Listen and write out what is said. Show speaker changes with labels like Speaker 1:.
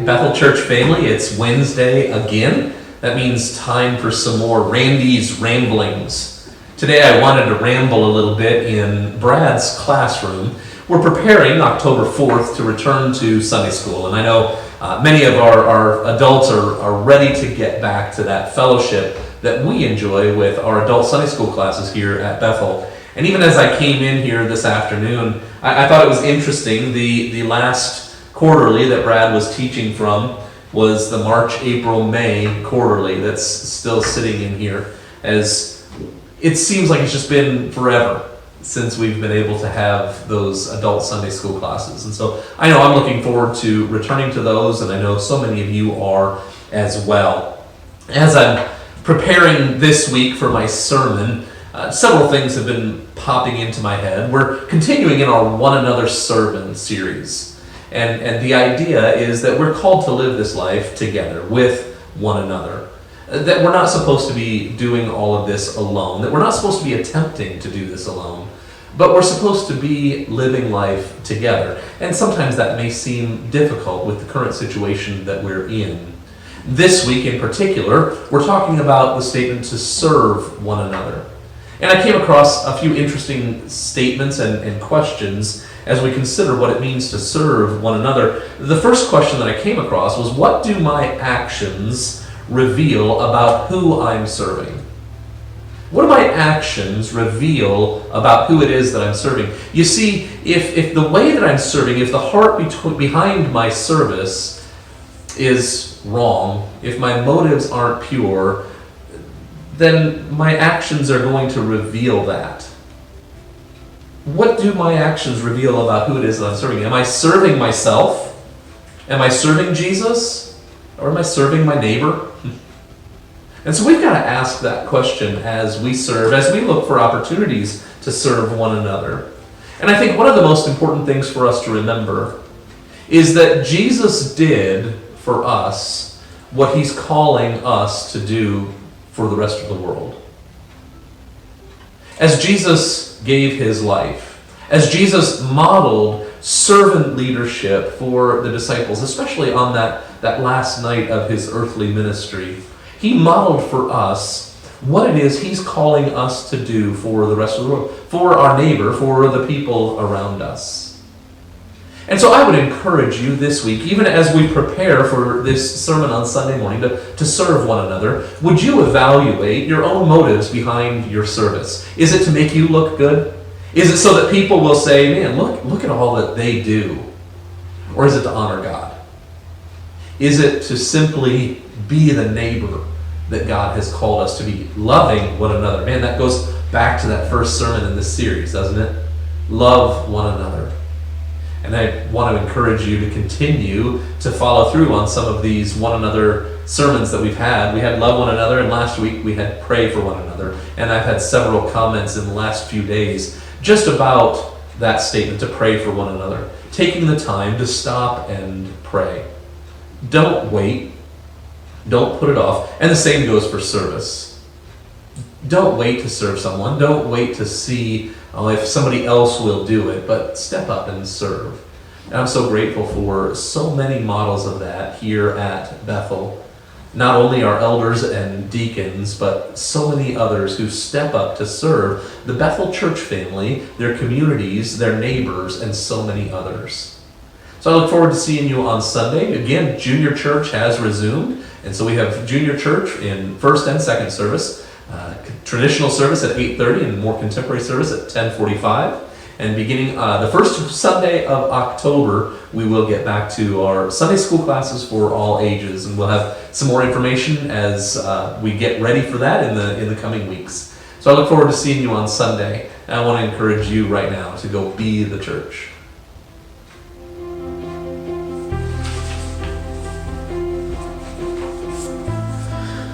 Speaker 1: Bethel Church family, it's Wednesday again. That means time for some more Randy's Ramblings. Today I wanted to ramble a little bit in Brad's classroom. We're preparing October 4th to return to Sunday school, and I know many of our adults are ready to get back to that fellowship that we enjoy with our adult Sunday school classes here at Bethel. And even as I came in here this afternoon, I thought it was interesting. The last quarterly that Brad was teaching from was the March, April, May quarterly that's still sitting in here, as it seems like it's just been forever since we've been able to have those adult Sunday school classes. And so I know I'm looking forward to returning to those, and I know so many of you are as well. As I'm preparing this week for my sermon, several things have been popping into my head. We're continuing in our One Another Sermon series. And the idea is that we're called to live this life together with one another. That we're not supposed to be doing all of this alone. That we're not supposed to be attempting to do this alone. But we're supposed to be living life together. And sometimes that may seem difficult with the current situation that we're in. This week in particular, we're talking about the statement to serve one another. And I came across a few interesting statements and questions as we consider what it means to serve one another. The first question that I came across was, what do my actions reveal about who I'm serving? What do my actions reveal about who it is that I'm serving? You see, if the way that I'm serving, if the heart behind my service is wrong, if my motives aren't pure, then my actions are going to reveal that. What do my actions reveal about who it is that I'm serving? Am I serving myself? Am I serving Jesus? Or am I serving my neighbor? And so we've got to ask that question as we serve, as we look for opportunities to serve one another. And I think one of the most important things for us to remember is that Jesus did for us what he's calling us to do for the rest of the world. As Jesus gave his life, as Jesus modeled servant leadership for the disciples, especially on that last night of his earthly ministry, he modeled for us what it is he's calling us to do for the rest of the world, for our neighbor, for the people around us. And so I would encourage you this week, even as we prepare for this sermon on Sunday morning, to serve one another, would you evaluate your own motives behind your service? Is it to make you look good? Is it so that people will say, man, look at all that they do? Or is it to honor God? Is it to simply be the neighbor that God has called us to be, loving one another? Man, that goes back to that first sermon in this series, doesn't it? Love one another. And I want to encourage you to continue to follow through on some of these one another sermons that we've had. We had Love One Another, and last week we had Pray for One Another. And I've had several comments in the last few days just about that statement, to pray for one another. Taking the time to stop and pray. Don't wait. Don't put it off. And the same goes for service. Don't wait to serve someone. Don't wait to see if somebody else will do it, but step up and serve. And I'm so grateful for so many models of that here at Bethel. Not only our elders and deacons, but so many others who step up to serve the Bethel church family, their communities, their neighbors, and so many others. So I look forward to seeing you on Sunday. Again, junior church has resumed, and so we have junior church in first and second service. Traditional service at 8:30 and more contemporary service at 10:45. And beginning the first Sunday of October, we will get back to our Sunday school classes for all ages, and we'll have some more information as we get ready for that in the coming weeks. So I look forward to seeing you on Sunday, and I want to encourage you right now to go be the church.